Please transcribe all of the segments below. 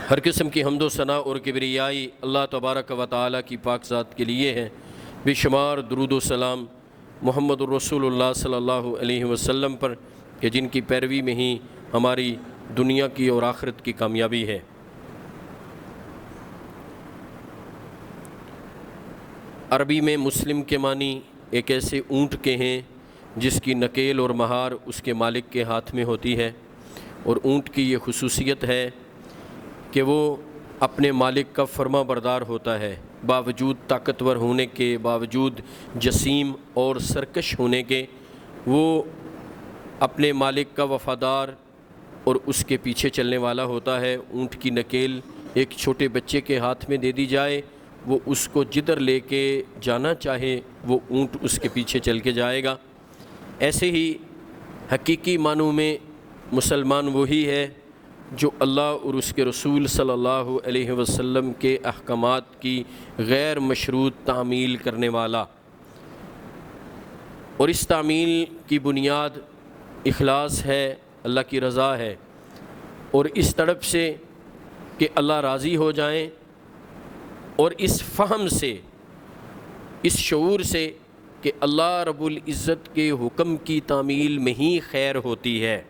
ہر قسم کی حمد و ثنا اور کبریائی اللہ تبارک و تعالیٰ کی پاک ذات کے لیے ہے۔ بے شمار درود و سلام محمد الرسول اللہ صلی اللہ علیہ وسلم پر کہ جن کی پیروی میں ہی ہماری دنیا کی اور آخرت کی کامیابی ہے۔ عربی میں مسلم کے معنی ایک ایسے اونٹ کے ہیں جس کی نکیل اور مہار اس کے مالک کے ہاتھ میں ہوتی ہے، اور اونٹ کی یہ خصوصیت ہے کہ وہ اپنے مالک کا فرما بردار ہوتا ہے، باوجود طاقتور ہونے کے، باوجود جسیم اور سرکش ہونے کے، وہ اپنے مالک کا وفادار اور اس کے پیچھے چلنے والا ہوتا ہے۔ اونٹ کی نکیل ایک چھوٹے بچے کے ہاتھ میں دے دی جائے، وہ اس کو جدھر لے کے جانا چاہے وہ اونٹ اس کے پیچھے چل کے جائے گا۔ ایسے ہی حقیقی معنوں میں مسلمان وہی ہے جو اللہ اور اس کے رسول صلی اللہ علیہ وسلم کے احکامات کی غیر مشروط تعمیل کرنے والا، اور اس تعمیل کی بنیاد اخلاص ہے، اللہ کی رضا ہے، اور اس طرف سے کہ اللہ راضی ہو جائیں، اور اس فہم سے، اس شعور سے کہ اللہ رب العزت کے حکم کی تعمیل میں ہی خیر ہوتی ہے۔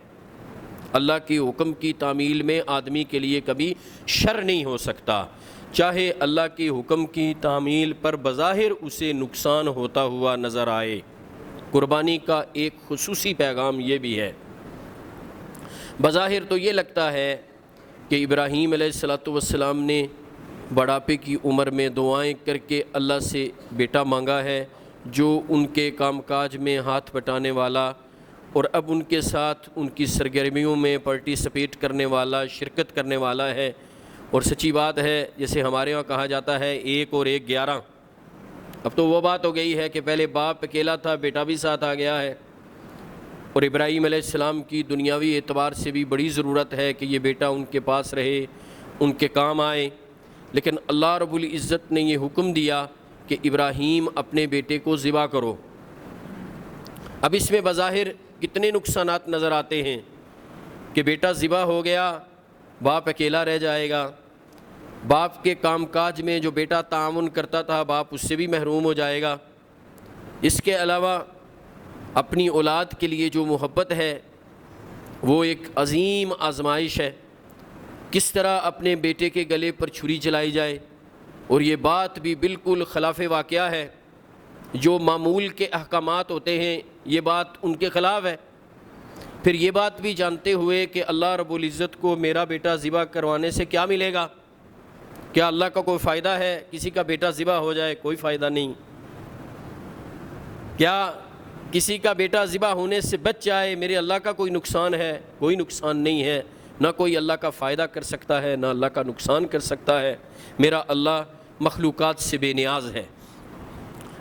اللہ کے حکم کی تعمیل میں آدمی کے لیے کبھی شر نہیں ہو سکتا، چاہے اللہ کے حکم کی تعمیل پر بظاہر اسے نقصان ہوتا ہوا نظر آئے۔ قربانی کا ایک خصوصی پیغام یہ بھی ہے، بظاہر تو یہ لگتا ہے کہ ابراہیم علیہ السلام نے بڑھاپے کی عمر میں دعائیں کر کے اللہ سے بیٹا مانگا ہے، جو ان کے کام کاج میں ہاتھ بٹانے والا اور اب ان کے ساتھ ان کی سرگرمیوں میں پارٹیسپیٹ کرنے والا، شرکت کرنے والا ہے۔ اور سچی بات ہے، جیسے ہمارے ہاں کہا جاتا ہے 1 اور 1 11، اب تو وہ بات ہو گئی ہے کہ پہلے باپ اکیلا تھا، بیٹا بھی ساتھ آ گیا ہے، اور ابراہیم علیہ السلام کی دنیاوی اعتبار سے بھی بڑی ضرورت ہے کہ یہ بیٹا ان کے پاس رہے، ان کے کام آئے، لیکن اللہ رب العزت نے یہ حکم دیا کہ ابراہیم اپنے بیٹے کو ذبح کرو۔ اب اس میں بظاہر کتنے نقصانات نظر آتے ہیں کہ بیٹا ذبح ہو گیا، باپ اکیلا رہ جائے گا، باپ کے کام کاج میں جو بیٹا تعاون کرتا تھا باپ اس سے بھی محروم ہو جائے گا۔ اس کے علاوہ اپنی اولاد کے لیے جو محبت ہے وہ ایک عظیم آزمائش ہے، کس طرح اپنے بیٹے کے گلے پر چھری چلائی جائے، اور یہ بات بھی بالکل خلاف واقعہ ہے، جو معمول کے احکامات ہوتے ہیں یہ بات ان کے خلاف ہے۔ پھر یہ بات بھی جانتے ہوئے کہ اللہ رب العزت کو میرا بیٹا ذبح کروانے سے کیا ملے گا، کیا اللہ کا کوئی فائدہ ہے کسی کا بیٹا ذبح ہو جائے؟ کوئی فائدہ نہیں۔ کیا کسی کا بیٹا ذبح ہونے سے بچ جائے میرے اللہ کا کوئی نقصان ہے؟ کوئی نقصان نہیں ہے، نہ کوئی اللہ کا فائدہ کر سکتا ہے، نہ اللہ کا نقصان کر سکتا ہے۔ میرا اللہ مخلوقات سے بے نیاز ہے۔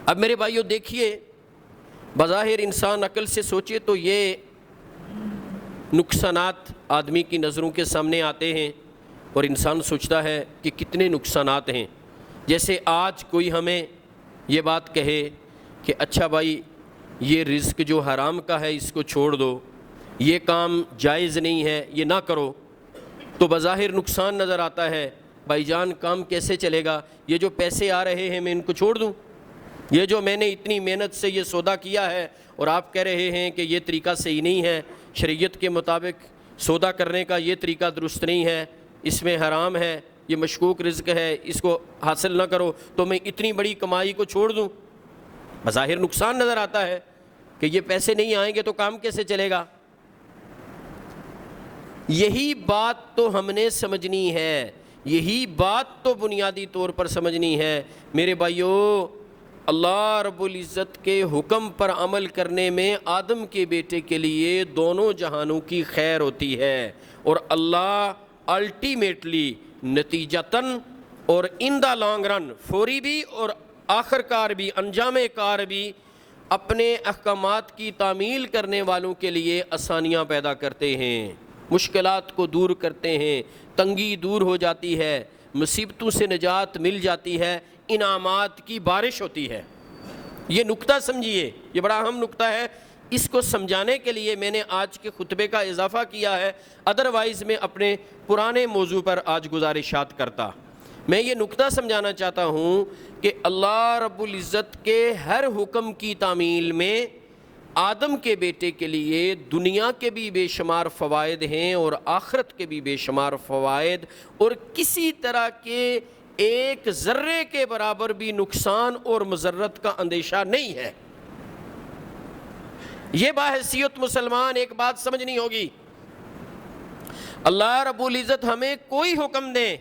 اب میرے بھائیو دیکھیے، بظاہر انسان عقل سے سوچے تو یہ نقصانات آدمی کی نظروں کے سامنے آتے ہیں، اور انسان سوچتا ہے کہ کتنے نقصانات ہیں۔ جیسے آج کوئی ہمیں یہ بات کہے کہ اچھا بھائی یہ رزق جو حرام کا ہے اس کو چھوڑ دو، یہ کام جائز نہیں ہے، یہ نہ کرو، تو بظاہر نقصان نظر آتا ہے۔ بھائی جان کام کیسے چلے گا؟ یہ جو پیسے آ رہے ہیں میں ان کو چھوڑ دوں؟ یہ جو میں نے اتنی محنت سے یہ سودا کیا ہے اور آپ کہہ رہے ہیں کہ یہ طریقہ صحیح نہیں ہے، شریعت کے مطابق سودا کرنے کا یہ طریقہ درست نہیں ہے، اس میں حرام ہے، یہ مشکوک رزق ہے، اس کو حاصل نہ کرو، تو میں اتنی بڑی کمائی کو چھوڑ دوں؟ بظاہر نقصان نظر آتا ہے کہ یہ پیسے نہیں آئیں گے تو کام کیسے چلے گا۔ یہی بات تو ہم نے سمجھنی ہے، یہی بات تو بنیادی طور پر سمجھنی ہے میرے بھائیو۔ اللہ رب العزت کے حکم پر عمل کرنے میں آدم کے بیٹے کے لیے دونوں جہانوں کی خیر ہوتی ہے، اور اللہ الٹیمیٹلی نتیجتاً اور ان دا لانگ رن، فوری بھی اور آخر کار بھی، انجام کار بھی، اپنے احکامات کی تعمیل کرنے والوں کے لیے آسانیاں پیدا کرتے ہیں، مشکلات کو دور کرتے ہیں، تنگی دور ہو جاتی ہے، مصیبتوں سے نجات مل جاتی ہے، انعامات کی بارش ہوتی ہے۔ یہ نقطہ سمجھیے، یہ بڑا اہم نقطہ ہے اس کو سمجھانے کے لیے میں نے آج کے خطبے کا اضافہ کیا ہے، ادروائز میں اپنے پرانے موضوع پر آج گزارشات کرتا۔ میں یہ نکتہ سمجھانا چاہتا ہوں کہ اللہ رب العزت کے ہر حکم کی تعمیل میں آدم کے بیٹے کے لیے دنیا کے بھی بے شمار فوائد ہیں اور آخرت کے بھی بے شمار فوائد، اور کسی طرح کے ایک ذرے کے برابر بھی نقصان اور مضرت کا اندیشہ نہیں ہے۔ یہ باحثیت مسلمان ایک بات سمجھنی ہوگی، اللہ رب العزت ہمیں کوئی حکم دے،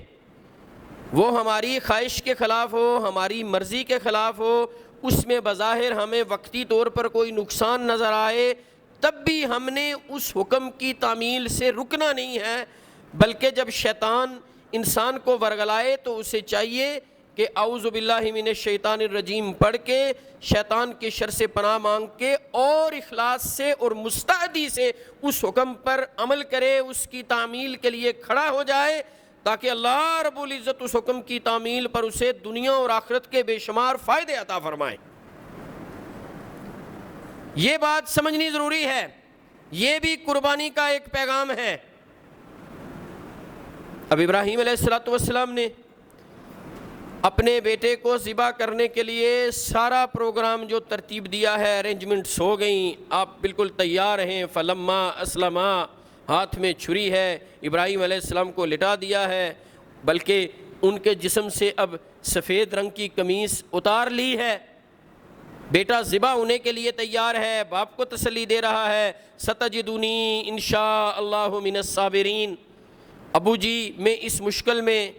وہ ہماری خواہش کے خلاف ہو، ہماری مرضی کے خلاف ہو، اس میں بظاہر ہمیں وقتی طور پر کوئی نقصان نظر آئے، تب بھی ہم نے اس حکم کی تعمیل سے رکنا نہیں ہے، بلکہ جب شیطان انسان کو ورگلائے تو اسے چاہیے کہ اعوذ باللہ من الشیطان الرجیم پڑھ کے شیطان کے شر سے پناہ مانگ کے اور اخلاص سے اور مستعدی سے اس حکم پر عمل کرے، اس کی تعمیل کے لیے کھڑا ہو جائے، تاکہ اللہ رب العزت اس حکم کی تعمیل پر اسے دنیا اور آخرت کے بے شمار فائدے عطا فرمائے۔ یہ بات سمجھنی ضروری ہے، یہ بھی قربانی کا ایک پیغام ہے۔ اب ابراہیم علیہ السلام نے اپنے بیٹے کو ذبح کرنے کے لیے سارا پروگرام جو ترتیب دیا ہے، ارینجمنٹس ہو گئیں، آپ بالکل تیار ہیں۔ فلما اسلما، ہاتھ میں چھری ہے، ابراہیم علیہ السلام کو لٹا دیا ہے، بلکہ ان کے جسم سے اب سفید رنگ کی قمیص اتار لی ہے، بیٹا ذبح ہونے کے لیے تیار ہے، باپ کو تسلی دے رہا ہے، ستجدونی انشاء اللہ من الصابرین، ابو جی میں اس مشکل میں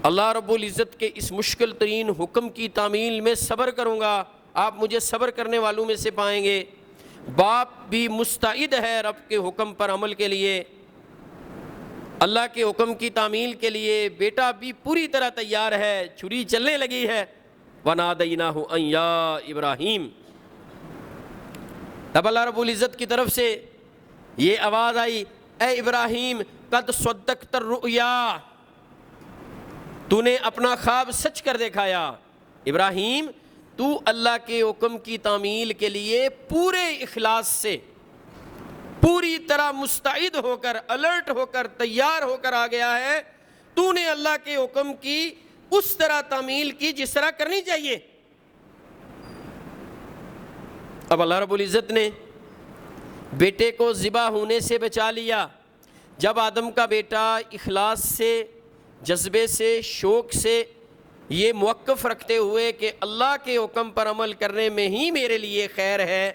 اللہ رب العزت کے اس مشکل ترین حکم کی تعمیل میں صبر کروں گا، آپ مجھے صبر کرنے والوں میں سے پائیں گے۔ باپ بھی مستعد ہے رب کے حکم پر عمل کے لیے، اللہ کے حکم کی تعمیل کے لیے، بیٹا بھی پوری طرح تیار ہے، چھری چلنے لگی ہے۔ وَنَادَيْنَاهُ أَن يَا إِبْرَاهِيمُ، تب اللہ رب العزت کی طرف سے یہ آواز آئی، اے ابراہیم قد صدقت الرؤیا، تو نے اپنا خواب سچ کر دکھایا۔ ابراہیم تو اللہ کے حکم کی تعمیل کے لیے پورے اخلاص سے، پوری طرح مستعد ہو کر، الرٹ ہو کر، تیار ہو کر آ گیا ہے، تو نے اللہ کے حکم کی اس طرح تعمیل کی جس طرح کرنی چاہیے۔ اب اللہ رب العزت نے بیٹے کو ذبح ہونے سے بچا لیا۔ جب آدم کا بیٹا اخلاص سے، جذبے سے، شوق سے یہ موقف رکھتے ہوئے کہ اللہ کے حکم پر عمل کرنے میں ہی میرے لیے خیر ہے،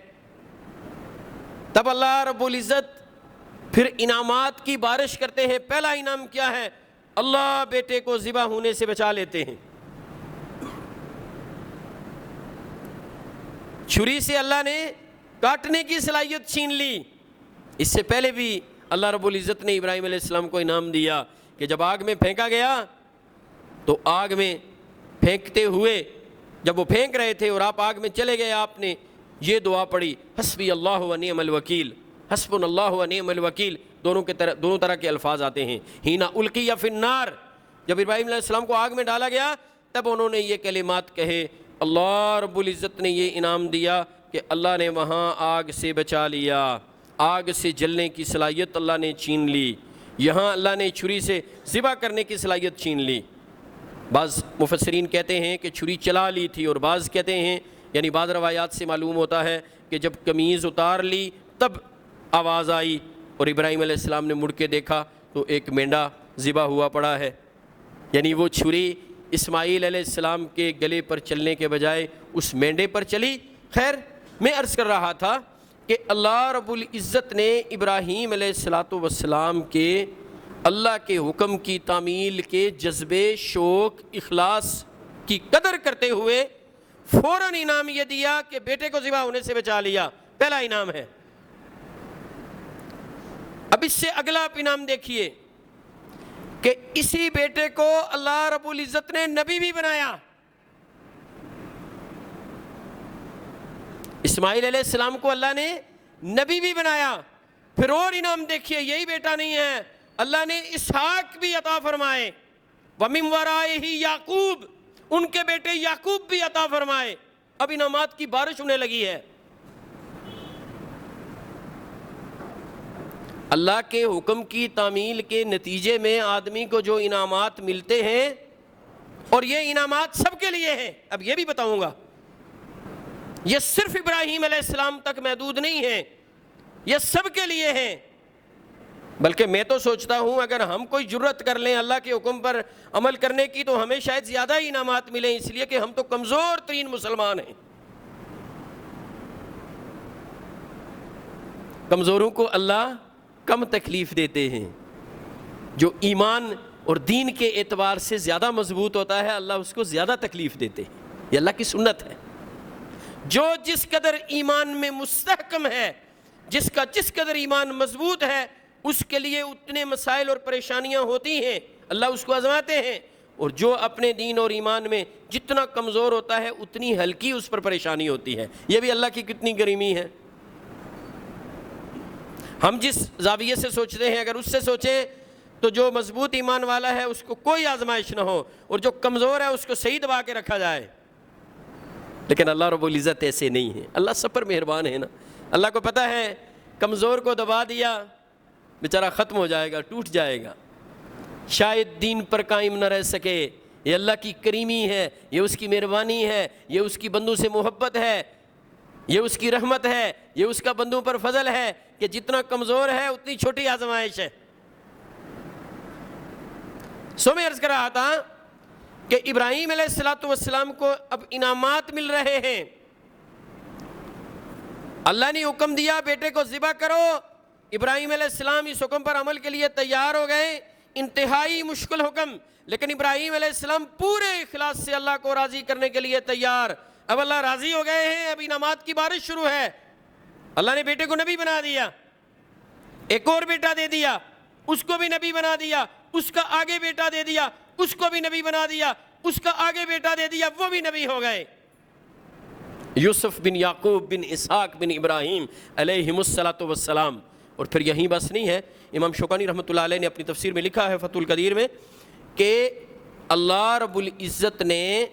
تب اللہ رب العزت پھر انعامات کی بارش کرتے ہیں۔ پہلا انعام کیا ہے؟ اللہ بیٹے کو ذبح ہونے سے بچا لیتے ہیں۔ چھری سے اللہ نے کاٹنے کی صلاحیت چھین لی۔ اس سے پہلے بھی اللہ رب العزت نے ابراہیم علیہ السلام کو انعام دیا کہ جب آگ میں پھینکا گیا تو آگ میں پھینکتے ہوئے جب وہ پھینک رہے تھے اور آپ آگ میں چلے گئے، آپ نے یہ دعا پڑھی، حسبی اللہ و نعم الوکیل، حسبنا اللہ و نعم الوکیل، دونوں طرح کے الفاظ آتے ہیں۔ ہینا القی فی النار، جب ابراہیم علیہ السلام کو آگ میں ڈالا گیا تب انہوں نے یہ کلمات کہے۔ اللہ رب العزت نے یہ انعام دیا کہ اللہ نے وہاں آگ سے بچا لیا، آگ سے جلنے کی صلاحیت اللہ نے چھین لی، یہاں اللہ نے چھری سے ذبح کرنے کی صلاحیت چھین لی۔ بعض مفسرین کہتے ہیں کہ چھری چلا لی تھی، اور بعض کہتے ہیں، یعنی بعض روایات سے معلوم ہوتا ہے کہ جب قمیض اتار لی تب آواز آئی اور ابراہیم علیہ السلام نے مڑ کے دیکھا تو ایک مینڈا ذبح ہوا پڑا ہے، یعنی وہ چھری اسماعیل علیہ السلام کے گلے پر چلنے کے بجائے اس مینڈے پر چلی۔ خیر، میں عرض کر رہا تھا کہ اللہ رب العزت نے ابراہیم علیہ السلام کے اللہ کے حکم کی تعمیل کے جذبے، شوق، اخلاص کی قدر کرتے ہوئے فوراً انعام یہ دیا کہ بیٹے کو ذبح ہونے سے بچا لیا۔ پہلا انعام ہے۔ اب اس سے اگلا آپ انعام دیکھیے کہ اسی بیٹے کو اللہ رب العزت نے نبی بھی بنایا۔ اسماعیل علیہ السلام کو اللہ نے نبی بھی بنایا۔ پھر اور انعام دیکھیے، یہی بیٹا نہیں ہے، اللہ نے اسحاق بھی عطا فرمائے، وَمِن وَرَائِهِ یعقوب، ان کے بیٹے یعقوب بھی عطا فرمائے۔ اب انعامات کی بارش ہونے لگی ہے۔ اللہ کے حکم کی تعمیل کے نتیجے میں آدمی کو جو انعامات ملتے ہیں، اور یہ انعامات سب کے لیے ہیں، اب یہ بھی بتاؤں گا، یہ صرف ابراہیم علیہ السلام تک محدود نہیں ہے، یہ سب کے لیے ہیں۔ بلکہ میں تو سوچتا ہوں اگر ہم کوئی جرت کر لیں اللہ کے حکم پر عمل کرنے کی تو ہمیں شاید زیادہ ہی انعامات ملیں، اس لیے کہ ہم تو کمزور ترین مسلمان ہیں۔ کمزوروں کو اللہ کم تکلیف دیتے ہیں، جو ایمان اور دین کے اعتبار سے زیادہ مضبوط ہوتا ہے اللہ اس کو زیادہ تکلیف دیتے ہیں، یہ اللہ کی سنت ہے۔ جو جس قدر ایمان میں مستحکم ہے، جس کا جس قدر ایمان مضبوط ہے، اس کے لیے اتنے مسائل اور پریشانیاں ہوتی ہیں، اللہ اس کو آزماتے ہیں، اور جو اپنے دین اور ایمان میں جتنا کمزور ہوتا ہے اتنی ہلکی اس پر پریشانی ہوتی ہے۔ یہ بھی اللہ کی کتنی کریمی ہے۔ ہم جس زاویے سے سوچتے ہیں اگر اس سے سوچیں تو جو مضبوط ایمان والا ہے اس کو کوئی آزمائش نہ ہو، اور جو کمزور ہے اس کو صحیح دبا کے رکھا جائے، لیکن اللہ رب العزت ایسے نہیں ہے، اللہ سب پر مہربان ہے نا۔ اللہ کو پتہ ہے کمزور کو دبا دیا بیچارہ ختم ہو جائے گا، ٹوٹ جائے گا، شاید دین پر قائم نہ رہ سکے۔ یہ اللہ کی کریمی ہے، یہ اس کی مہربانی ہے، یہ اس کی بندوں سے محبت ہے، یہ اس کی رحمت ہے، یہ اس کا بندوں پر فضل ہے کہ جتنا کمزور ہے اتنی چھوٹی آزمائش ہے۔ سو میں عرض کر رہا تھا کہ ابراہیم علیہ السلام کو اب انعامات مل رہے ہیں۔ اللہ نے حکم دیا بیٹے کو ذبح کرو، ابراہیم علیہ السلام اس حکم پر عمل کے لیے تیار ہو گئے، انتہائی مشکل حکم، لیکن ابراہیم علیہ السلام پورے اخلاص سے اللہ کو راضی کرنے کے لیے تیار۔ اب اللہ راضی ہو گئے ہیں، اب انعامات کی بارش شروع ہے۔ اللہ نے بیٹے کو نبی بنا دیا، ایک اور بیٹا دے دیا، اس کو بھی نبی بنا دیا، اس کا آگے بیٹا دے دیا، اس کو بھی نبی بنا دیا، اس کا آگے بیٹا دے دیا، وہ بھی نبی ہو گئے۔ یوسف بن یعقوب بن اسحاق بن ابراہیم علیہم السلام۔ اور پھر یہیں بس نہیں ہے، امام شوکانی رحمۃ اللہ علیہ نے اپنی تفسیر میں لکھا ہے فتح القدیر میں کہ اللہ رب العزت نے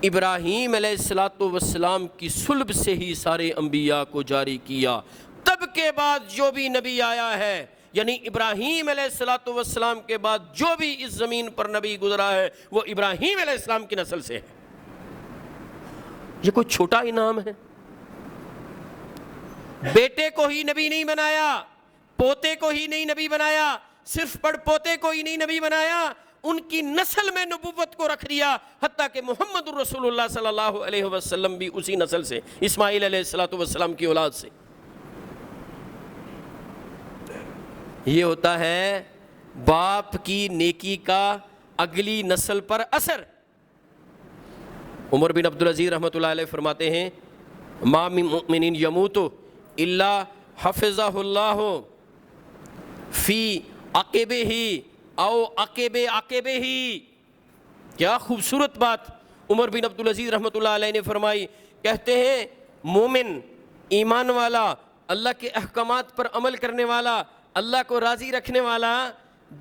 ابراہیم علیہ السلام کی صلب سے ہی سارے انبیاء کو جاری کیا، تب کے بعد جو بھی نبی آیا ہے، یعنی ابراہیم علیہ السلام کے بعد جو بھی اس زمین پر نبی گزرا ہے وہ ابراہیم علیہ السلام کی نسل سے ہے۔ یہ کوئی چھوٹا انعام ہے؟ بیٹے کو ہی نبی نہیں بنایا، پوتے کو ہی نہیں نبی بنایا، صرف پڑ پوتے کو ہی نہیں نبی بنایا، ان کی نسل میں نبوت کو رکھ دیا، حتیٰ کہ محمد الرسول اللہ صلی اللہ علیہ وسلم بھی اسی نسل سے، اسماعیل علیہ السلام کی اولاد سے۔ یہ ہوتا ہے باپ کی نیکی کا اگلی نسل پر اثر۔ عمر بن عبدالعزیز رحمۃ اللہ علیہ فرماتے ہیں ما من مؤمن یموت الا حفظہ اللہ فی عقبہ او عقب عقبہ۔ کیا خوبصورت بات عمر بن عبدالعزیز رحمۃ اللہ علیہ نے فرمائی، کہتے ہیں مومن، ایمان والا، اللہ کے احکامات پر عمل کرنے والا، اللہ کو راضی رکھنے والا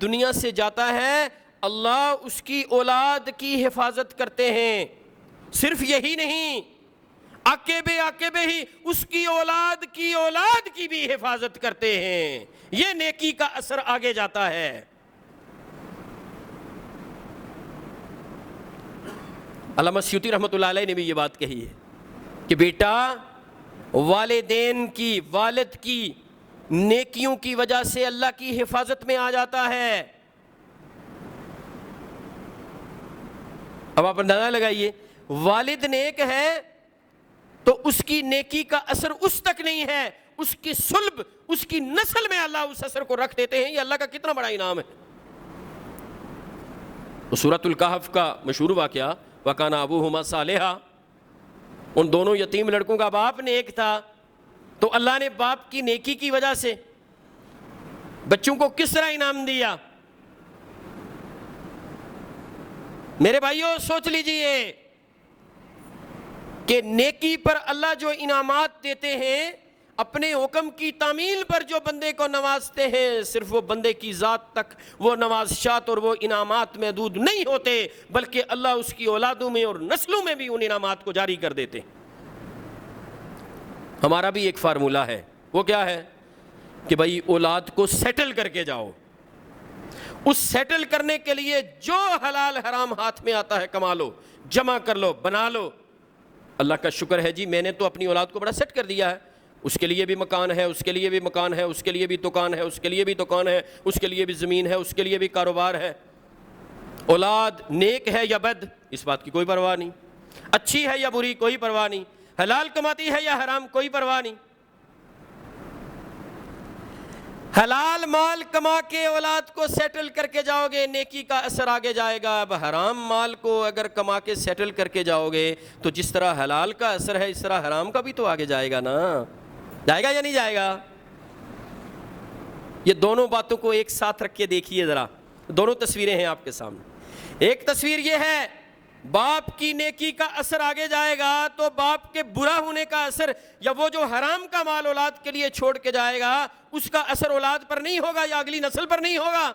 دنیا سے جاتا ہے، اللہ اس کی اولاد کی حفاظت کرتے ہیں۔ صرف یہی نہیں، عقب عقب ہی اس کی اولاد کی بھی حفاظت کرتے ہیں۔ یہ نیکی کا اثر آگے جاتا ہے۔ علامہ سیوطی رحمۃ اللہ علیہ نے بھی یہ بات کہی ہے کہ بیٹا والدین کی، والد کی نیکیوں کی وجہ سے اللہ کی حفاظت میں آ جاتا ہے۔ اب آپ اندازہ لگائیے، والد نیک ہے تو اس کی نیکی کا اثر اس تک نہیں ہے، اس کی صلب، اس کی نسل میں اللہ اس اثر کو رکھ دیتے ہیں۔ یہ اللہ کا کتنا بڑا انعام ہے۔ سورۃ الکہف کا مشہور واقعہ، وَكَانَ أَبُوهُمَا صَالِحًا، ان دونوں یتیم لڑکوں کا باپ نیک تھا، تو اللہ نے باپ کی نیکی کی وجہ سے بچوں کو کس طرح انعام دیا؟ میرے بھائیوں سوچ لیجئے کہ نیکی پر اللہ جو انعامات دیتے ہیں، اپنے حکم کی تعمیل پر جو بندے کو نوازتے ہیں، صرف وہ بندے کی ذات تک وہ نوازشات اور وہ انعامات محدود نہیں ہوتے، بلکہ اللہ اس کی اولادوں میں اور نسلوں میں بھی ان انعامات کو جاری کر دیتے ہیں۔ ہمارا بھی ایک فارمولہ ہے، وہ کیا ہے کہ بھائی اولاد کو سیٹل کر کے جاؤ. اس سیٹل کرنے کے لیے جو حلال حرام ہاتھ میں آتا ہے کما لو, جمع کر لو, بنا لو. اللہ کا شکر ہے جی, میں نے تو اپنی اولاد کو بڑا سیٹ کر دیا ہے. اس کے لیے بھی مکان ہے, اس کے لیے بھی مکان ہے, اس کے لیے بھی دکان ہے, اس کے لیے بھی دکان ہے, اس کے لیے بھی زمین ہے, اس کے لیے بھی کاروبار ہے. اولاد نیک ہے یا بد اس بات کی کوئی پرواہ نہیں, اچھی ہے یا بری کوئی پرواہ نہیں, حلال کماتی ہے یا حرام کوئی پرواہ نہیں. حلال مال کما کے اولاد کو سیٹل کر کے جاؤ گے, نیکی کا اثر آگے جائے گا. اب حرام مال کو اگر کما کے سیٹل کر کے جاؤ گے تو جس طرح حلال کا اثر ہے اس طرح حرام کا بھی تو آگے جائے گا نا. جائے گا یا نہیں جائے گا؟ یہ دونوں باتوں کو ایک ساتھ رکھ کے دیکھیے ذرا. دونوں تصویریں ہیں آپ کے سامنے. ایک تصویر یہ ہے باپ کی نیکی کا اثر آگے جائے گا تو باپ کے برا ہونے کا اثر, یا وہ جو حرام کا مال اولاد کے لیے چھوڑ کے جائے گا اس کا اثر اولاد پر نہیں ہوگا یا اگلی نسل پر نہیں ہوگا.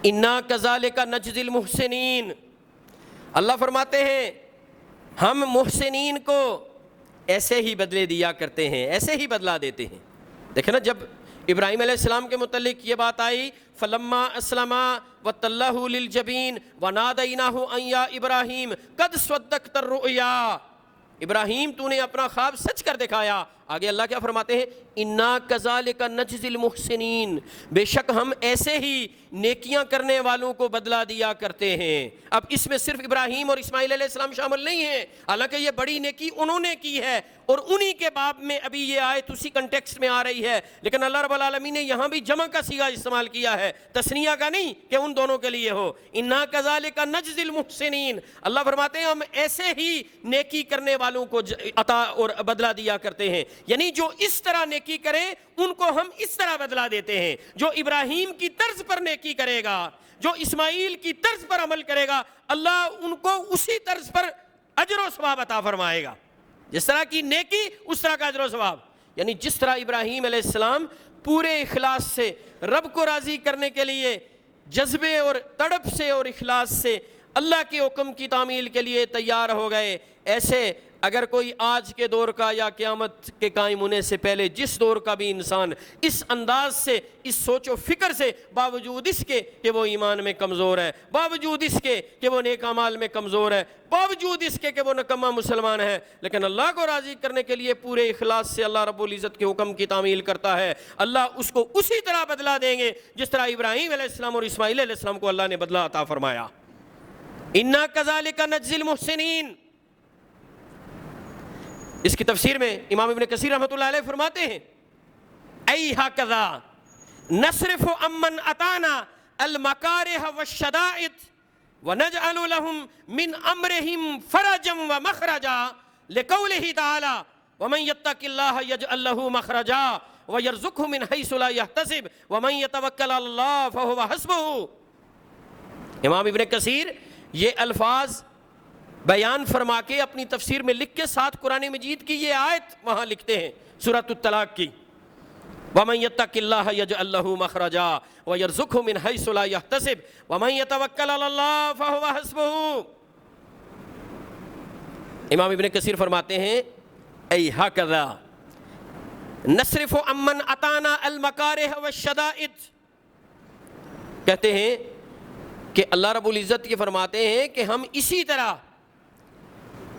اِنَّا كَذَلِكَ نَجْزِي الْمُحْسِنِينَ. اللہ فرماتے ہیں ہم محسنین کو ایسے ہی بدلے دیا کرتے ہیں, ایسے ہی بدلا دیتے ہیں. دیکھیں نا, جب ابراہیم علیہ السلام کے متعلق یہ بات آئی فَلَمَّا أَسْلَمَا وَتَلَّهُ لِلْجَبِينِ وَنَادَيْنَاهُ أَن يَا إِبْرَاهِيمُ قَدْ صَدَّقْتَ الرُّؤْيَا. ابراہیم تو نے اپنا خواب سچ کر دکھایا. آگے اللہ کیا فرماتے ہیں, اِنَّا كَذَلِكَ نَجْزِي الْمُحْسِنِينَ. بے شک ہم ایسے ہی نیکیاں کرنے والوں کو بدلہ دیا کرتے ہیں. اب اس میں صرف ابراہیم اور اسماعیل علیہ السلام شامل نہیں ہیں, حالانکہ یہ بڑی نیکی انہوں نے کی ہے اور انہی کے باب میں ابھی یہ آیت اسی کنٹیکسٹ میں آ رہی ہے. لیکن اللہ رب العالمین نے یہاں بھی جمع کا صیغہ استعمال کیا ہے, تثنیہ کا نہیں کہ ان دونوں کے لیے ہو. اِنَّا كَذَلِكَ نَجْزِي الْمُحْسِنِينَ. اللہ فرماتے ہیں ہم ایسے ہی نیکی کرنے والوں کو عطا اور بدلہ دیا کرتے ہیں. یعنی جو اس طرح نیکی کرے ان کو ہم اس طرح بدلہ دیتے ہیں. جو ابراہیم کی طرز پر نیکی کرے گا, جو اسماعیل کی طرز پر عمل کرے گا, اللہ ان کو اسی طرز پر اجر و ثواب عطا فرمائے گا. جس طرح کی نیکی اس طرح کا اجر و ثواب. یعنی جس طرح ابراہیم علیہ السلام پورے اخلاص سے رب کو راضی کرنے کے لیے جذبے اور تڑپ سے اور اخلاص سے اللہ کے حکم کی تعمیل کے لیے تیار ہو گئے, ایسے اگر کوئی آج کے دور کا یا قیامت کے قائم ہونے سے پہلے جس دور کا بھی انسان اس انداز سے, اس سوچ و فکر سے, باوجود اس کے کہ وہ ایمان میں کمزور ہے, باوجود اس کے کہ وہ نیک اعمال میں کمزور ہے, باوجود اس کے کہ وہ نکما مسلمان ہے, لیکن اللہ کو راضی کرنے کے لیے پورے اخلاص سے اللہ رب العزت کے حکم کی تعمیل کرتا ہے, اللہ اس کو اسی طرح بدلہ دیں گے جس طرح ابراہیم علیہ السلام اور اسماعیل علیہ السلام کو اللہ نے بدلہ عطا فرمایا. اِنَّا كَذَلِكَ نَجْزِي الْمُحْسِنِينَ. اس کی تفسیر میں امام ابن کثیر رحمۃ اللہ علیہ فرماتے ہیں اَيْ هَكَذَا نَصْرِفُ عَمَّنْ أَتَانَا الْمَكَارِهَ وَالشَّدَائِدَ وَنَجْعَلُ لَهُم مِّنْ أَمْرِهِمْ فَرَجًا وَمَخْرَجًا لِقَوْلِهِ تَعَالَى وَمَن يَتَّقِ اللَّهَ يَجْعَل لَّهُ مَخْرَجًا وَيَرْزُقْهُ مِنْ حَيْثُ لَا يَحْتَسِبُ وَمَن يَتَوَكَّلْ عَلَى اللَّهِ فَهُوَ حَسْبُهُ. امام ابن کثیر یہ الفاظ بیان فرما کے اپنی تفسیر میں لکھ کے ساتھ قرآن مجید کی یہ آیت وہاں لکھتے ہیں سورۃ الطلاق کی, وَمَن يَتَّقِ اللَّهَ يَجْعَل لَّهُ مَخْرَجًا وَيَرْزُقْهُ مِنْ حَيْثُ لَا يَحْتَسِبُ وَمَن يَتَوَكَّلْ عَلَى اللَّهِ فَهُوَ حَسْبُهُ. امام ابن کثیر فرماتے ہیں اَيْ هَكَذَا نَصْرِفُ عَمَّنْ أَتَانَا الْمَكَارِهَ وَالشَّدَائِدَ. کہتے ہیں کہ اللہ رب العزت یہ فرماتے ہیں کہ ہم اسی طرح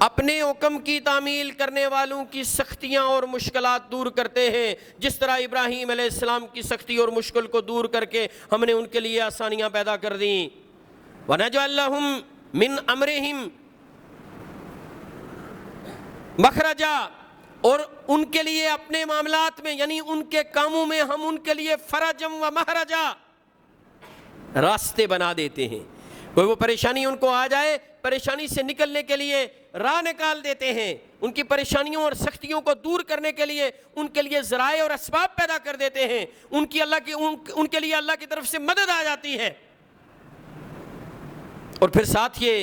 اپنے حکم کی تعمیل کرنے والوں کی سختیاں اور مشکلات دور کرتے ہیں, جس طرح ابراہیم علیہ السلام کی سختی اور مشکل کو دور کر کے ہم نے ان کے لیے آسانیاں پیدا کر دیں. وَنَجْعَلْ لَهُم مِّنْ أَمْرِهِمْ مَخْرَجًا, اور ان کے لیے اپنے معاملات میں یعنی ان کے کاموں میں ہم ان کے لیے فرجًا ومخرجا راستے بنا دیتے ہیں. کوئی وہ پریشانی ان کو آ جائے, پریشانی سے نکلنے کے لیے راہ نکال دیتے ہیں, ان کی پریشانیوں اور سختیوں کو دور کرنے کے لیے ان کے لیے ذرائع اور اسباب پیدا کر دیتے ہیں, ان کے لیے اللہ کی طرف سے مدد آ جاتی ہے. اور پھر ساتھ یہ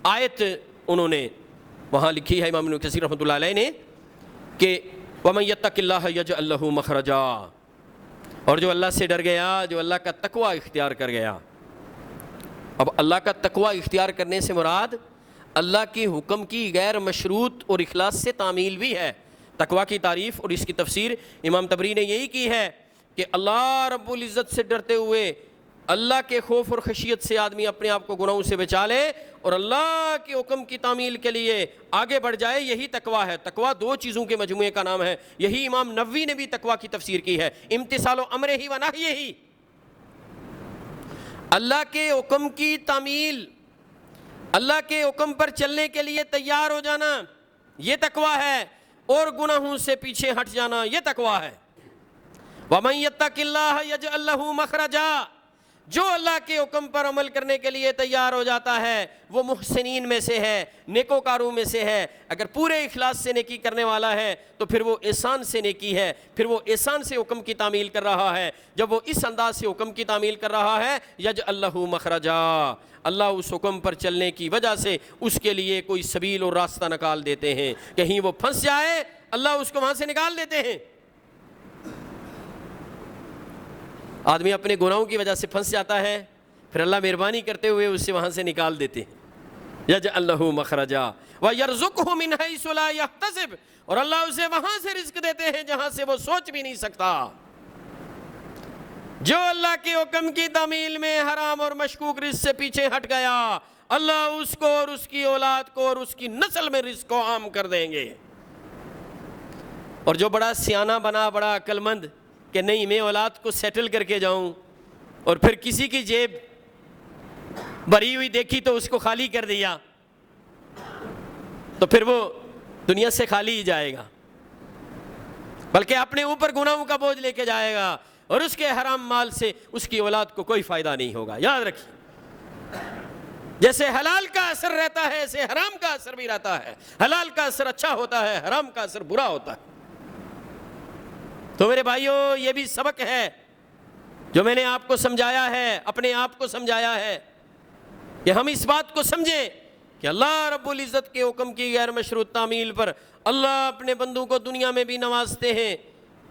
آیت انہوں نے وہاں لکھی ہے امام ابن کثیر رحمۃ اللہ علیہ نے کہ وَمَن يَتَّقِ اللَّهَ يَجْعَل لَّهُ مَخْرَجًا, اور جو اللہ سے ڈر گیا, جو اللہ کا تقوی اختیار کر گیا. اب اللہ کا تقوی اختیار کرنے سے مراد اللہ کے حکم کی غیر مشروط اور اخلاص سے تعمیل بھی ہے۔ تقویٰ کی تعریف اور اس کی تفسیر امام طبری نے یہی کی ہے کہ اللہ رب العزت سے ڈرتے ہوئے اللہ کے خوف اور خشیت سے آدمی اپنے آپ کو گناہوں سے بچا لے اور اللہ کے حکم کی تعمیل کے لیے آگے بڑھ جائے، یہی تقویٰ ہے۔ تقویٰ دو چیزوں کے مجموعے کا نام ہے، یہی امام نووی نے بھی تقویٰ کی تفسیر کی ہے، امتثال امرہ و نہیہ، اللہ کے حکم کی تعمیل، اللہ کے حکم پر چلنے کے لیے تیار ہو جانا، یہ تقویٰ ہے، اور گناہوں سے پیچھے ہٹ جانا یہ تقویٰ ہے۔ وَمَن يَتَّقِ اللَّهَ يَجْعَل لَّهُ مَخْرَجًا، جو اللہ کے حکم پر عمل کرنے کے لیے تیار ہو جاتا ہے وہ محسنین میں سے ہے، نیکوکاروں میں سے ہے۔ اگر پورے اخلاص سے نیکی کرنے والا ہے تو پھر وہ احسان سے نیکی ہے، پھر وہ احسان سے حکم کی تعمیل کر رہا ہے۔ جب وہ اس انداز سے حکم کی تعمیل کر رہا ہے یجعل لہ مخرجا، اللہ اس حکم پر چلنے کی وجہ سے اس کے لیے کوئی سبیل اور راستہ نکال دیتے ہیں، کہیں وہ پھنس جائے اللہ اس کو وہاں سے نکال دیتے ہیں۔ آدمی اپنے گناہوں کی وجہ سے پھنس جاتا ہے، پھر اللہ مہربانی کرتے ہوئے اسے وہاں سے نکال دیتے ہیں۔ یجعل لہ مخرجا ویرزقہ من حیث لا یحتسب، اور اللہ اسے وہاں سے رزق دیتے ہیں جہاں سے وہ سوچ بھی نہیں سکتا۔ جو اللہ کے حکم کی تعمیل میں حرام اور مشکوک رزق سے پیچھے ہٹ گیا، اللہ اس کو اور اس کی اولاد کو اور اس کی نسل میں رزق کو عام کر دیں گے۔ اور جو بڑا سیانہ بنا، بڑا عقل مند کہ نہیں میں اولاد کو سیٹل کر کے جاؤں، اور پھر کسی کی جیب بھری ہوئی دیکھی تو اس کو خالی کر دیا، تو پھر وہ دنیا سے خالی ہی جائے گا، بلکہ اپنے اوپر گناہوں کا بوجھ لے کے جائے گا، اور اس کے حرام مال سے اس کی اولاد کو کوئی فائدہ نہیں ہوگا۔ یاد رکھیے، جیسے حلال کا اثر رہتا ہے ایسے حرام کا اثر بھی رہتا ہے۔ حلال کا اثر اچھا ہوتا ہے، حرام کا اثر برا ہوتا ہے۔ تو میرے بھائیوں، یہ بھی سبق ہے جو میں نے آپ کو سمجھایا ہے، اپنے آپ کو سمجھایا ہے، کہ ہم اس بات کو سمجھیں کہ اللہ رب العزت کے حکم کی غیر مشروط تعمیل پر اللہ اپنے بندوں کو دنیا میں بھی نوازتے ہیں،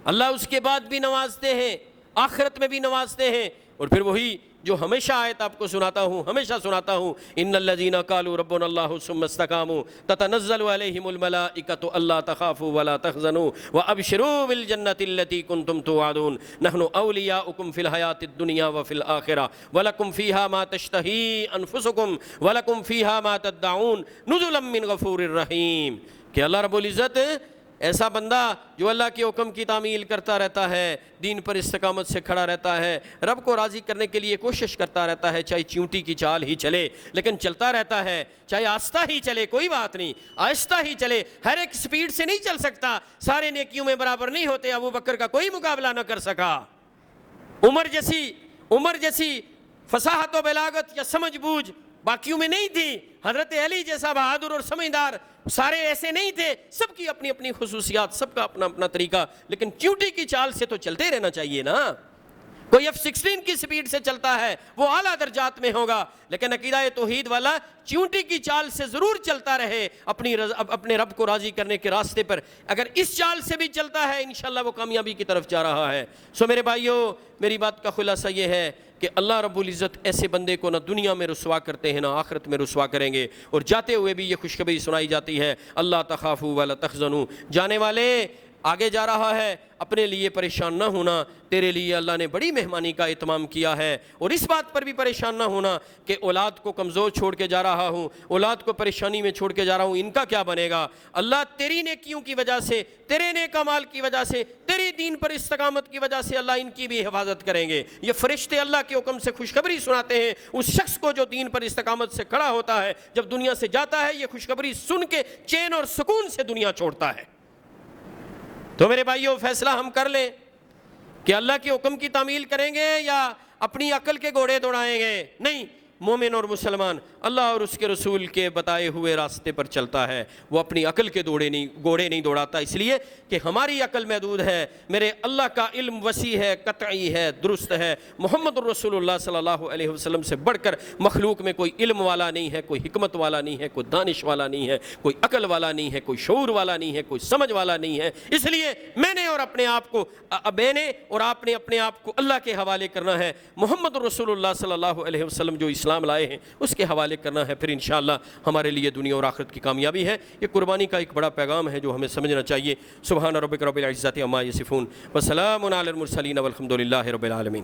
اللہ اس کے بعد بھی نوازتے ہیں، آخرت میں بھی نوازتے ہیں۔ اور پھر وہی جو ہمیشہ آیت آپ کو سناتا ہوں، ہمیشہ سناتا ہوں، ان الذین قالوا ربنا اللہ ثم استقاموا تتنزل علیہم الملائکۃ الا تخافوا ولا تحزنوا وابشروا بالجنۃ التي كنتم توعدون نحن اولیاؤکم فی الحیاۃ الدنیا وفی الآخرہ ولکم فیہا ما تشتہی انفسکم ولکم فیہا ما تدعون نزلا من غفور رحیم۔ کہ اللہ رب العزت ایسا بندہ جو اللہ کے حکم کی تعمیل کرتا رہتا ہے، دین پر استقامت سے کھڑا رہتا ہے، رب کو راضی کرنے کے لیے کوشش کرتا رہتا ہے، چاہے چیونٹی کی چال ہی چلے لیکن چلتا رہتا ہے، چاہے آہستہ ہی چلے کوئی بات نہیں، آہستہ ہی چلے، ہر ایک سپیڈ سے نہیں چل سکتا، سارے نیکیوں میں برابر نہیں ہوتے، ابو بکر کا کوئی مقابلہ نہ کر سکا، عمر جیسی فصاحت و بلاغت یا سمجھ بوجھ باقیوں میں نہیں تھی، حضرت علی جیسا بہادر اور سمجھدار سارے ایسے نہیں تھے، سب کی اپنی اپنی خصوصیات، سب کا اپنا اپنا طریقہ، لیکن چیونٹی کی چال سے تو چلتے رہنا چاہیے نا۔ کوئی F-16 کی سپیڈ سے چلتا ہے وہ اعلیٰ درجات میں ہوگا، لیکن عقیدہ توحید والا چیونٹی کی چال سے ضرور چلتا رہے اپنے رب کو راضی کرنے کے راستے پر۔ اگر اس چال سے بھی چلتا ہے انشاءاللہ وہ کامیابی کی طرف جا رہا ہے۔ سو میرے بھائیوں، میری بات کا خلاصہ یہ ہے کہ اللہ رب العزت ایسے بندے کو نہ دنیا میں رسوا کرتے ہیں نہ آخرت میں رسوا کریں گے، اور جاتے ہوئے بھی یہ خوشخبری سنائی جاتی ہے، اللہ تخافوا ولا تحزنوا، جانے والے آگے جا رہا ہے، اپنے لیے پریشان نہ ہونا، تیرے لیے اللہ نے بڑی مہمانی کا اہتمام کیا ہے، اور اس بات پر بھی پریشان نہ ہونا کہ اولاد کو کمزور چھوڑ کے جا رہا ہوں، اولاد کو پریشانی میں چھوڑ کے جا رہا ہوں، ان کا کیا بنے گا؟ اللہ تیری نیکیوں کی وجہ سے، تیرے نیک اعمال کی وجہ سے، تیری دین پر استقامت کی وجہ سے اللہ ان کی بھی حفاظت کریں گے۔ یہ فرشتے اللہ کے حکم سے خوشخبری سناتے ہیں اس شخص کو جو دین پر استقامت سے کھڑا ہوتا ہے، جب دنیا سے جاتا ہے یہ خوشخبری سن کے چین اور سکون سے دنیا چھوڑتا ہے۔ تو میرے بھائیوں، فیصلہ ہم کر لیں کہ اللہ کے حکم کی تعمیل کریں گے یا اپنی عقل کے گھوڑے دوڑائیں گے؟ نہیں، مومن اور مسلمان اللہ اور اس کے رسول کے بتائے ہوئے راستے پر چلتا ہے، وہ اپنی عقل کے گھوڑے نہیں دوڑاتا، اس لیے کہ ہماری عقل محدود ہے، میرے اللہ کا علم وسیع ہے، قطعی ہے، درست ہے۔ محمد الرسول اللہ صلی اللہ علیہ وسلم سے بڑھ کر مخلوق میں کوئی علم والا نہیں ہے، کوئی حکمت والا نہیں ہے، کوئی دانش والا نہیں ہے، کوئی عقل والا نہیں ہے، کوئی شعور والا نہیں ہے، کوئی سمجھ والا نہیں ہے۔ اس لیے میں نے اور آپ نے اپنے آپ کو اللہ کے حوالے کرنا ہے۔ محمد الرسول اللہ صلی اللہ علیہ وسلم جو اسلام اسلام لائے ہیں اس کے حوالے کرنا ہے، پھر انشاءاللہ ہمارے لیے دنیا اور آخرت کی کامیابی ہے۔ یہ قربانی کا ایک بڑا پیغام ہے جو ہمیں سمجھنا چاہیے۔ سبحان ربک رب العزت عما یصفون وسلام علی المرسلین والحمد للہ رب العالمین۔